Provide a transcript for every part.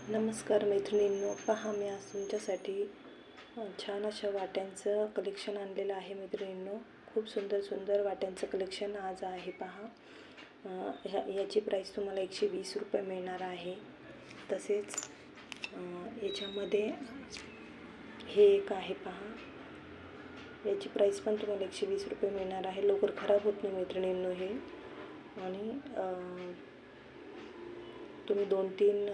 नमस्कार मैत्रिणींनो, पहा मी आज तुमच्यासाठी छान अशा वाट्यांचं कलेक्शन आणलेलं आहे मैत्रिणींनो. खूप सुंदर सुंदर वाट्यांचं कलेक्शन आज आहे. पहा, याची प्राईस तुम्हाला 120 रुपये मिळणार आहे. तसेच याच्यामध्ये हे एक आहे. पहा, याची प्राईस पण तुम्हाला 120 रुपये मिळणार आहे. लवकर खराब होत नाही मैत्रिणींनो हे. आणि तुम्ही दोन तीन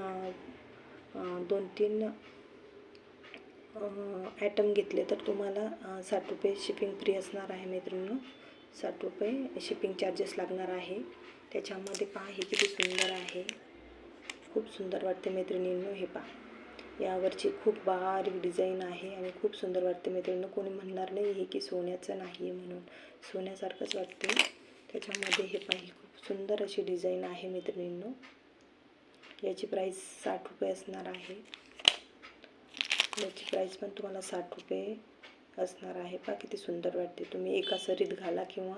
ॲटम घेतले तर तुम्हाला 60 रुपये शिपिंग फ्री असणार आहे मैत्रिणींनो. 60 रुपये शिपिंग चार्जेस लागणार आहे. त्याच्यामध्ये पहा, हे किती सुंदर आहे. खूप सुंदर वाटते मैत्रिणींनो. हे पहा, यावरची खूप बारीक डिझाईन आहे आणि खूप सुंदर वाटते मैत्रिणींनो. कोणी म्हणणार नाही हे की सोन्याचं नाही आहे म्हणून, सोन्यासारखंच वाटते. त्याच्यामध्ये हे पहा, खूप सुंदर अशी डिझाईन आहे मैत्रिणींनो. याची प्राईस 60 रुपये असणार आहे. याची प्राईस पण तुम्हाला 60 रुपये असणार आहे. पहा, किती सुंदर वाटते. तुम्ही एका सरीत घाला किंवा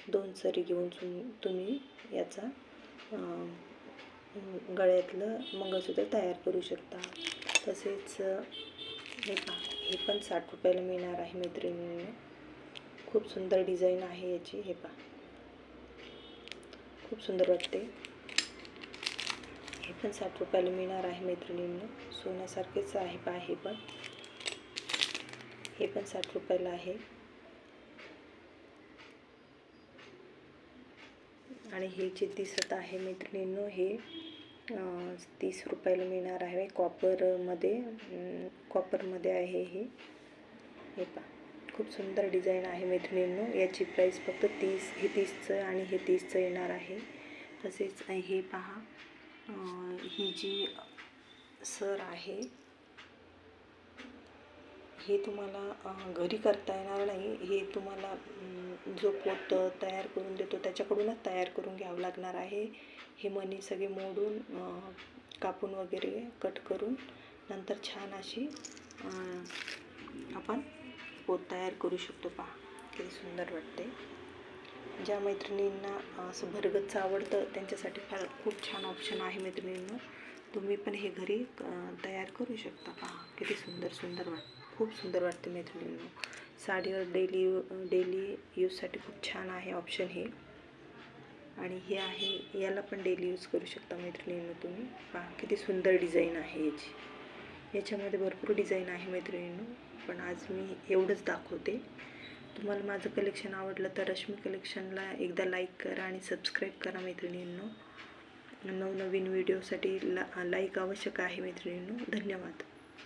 2 सरी घेऊन तुम्ही याचा गळ्यातलं मंगळसूत्र तयार करू शकता. तसेच हे पहा, हे पण 60 रुपयाला मिळणार आहे मैत्रिणींनो. खूप सुंदर डिझाईन आहे याची. हे पहा, खूप सुंदर वाटते. हे पण 60 रुपयाला मिळणार आहे मैत्रिणींनो. सोन्यासारखेच आहे. पहा, हे पण 60 रुपयाला आहे. आणि हे जे दिसत आहे मैत्रिणींनो, हे 30 रुपयाला मिळणार आहे. कॉपरमध्ये आहे हे. हे पहा, खूप सुंदर डिझाईन आहे मैत्रिणींनो. याची प्राईस फक्त 30, हे 30चं आणि हे 30चं येणार आहे. तसेच हे पहा, ही जी सर आहे हे तुम्हाला घरी करता येणार नाही. हे तुम्हाला जो पोत तयार करून देतो त्याच्याकडूनच तयार करून घ्यावं लागणार आहे. हे मणी सगळे मोडून कापून वगैरे कट करून नंतर छान अशी आपण पोत तयार करू शकतो. पहा, किती सुंदर वाटते. ज्या मैत्रिणींना असं भरगच्च आवडतं त्यांच्यासाठी खूप छान ऑप्शन आहे मैत्रिणींनो. तुम्ही पण हे घरी तयार करू शकता. पहा, किती सुंदर सुंदर खूप सुंदर वाटते मैत्रिणींनो. साडीवर डेली यूजसाठी खूप छान आहे ऑप्शन हे. आणि हे आहे, याला पण डेली यूज करू शकता मैत्रिणींनो तुम्ही. पहा, किती सुंदर डिझाईन आहे याची. याच्यामध्ये भरपूर डिझाईन आहे मैत्रिणींनो, पण आज मी एवढंच दाखवते. तुम्हाला माझं कलेक्शन आवडलं तर रश्मी कलेक्शनला एकदा लाईक करा आणि सबस्क्राईब करा मैत्रिणींनो. नवनवीन व्हिडिओसाठी लाईक आवश्यक आहे मैत्रिणींनो. धन्यवाद.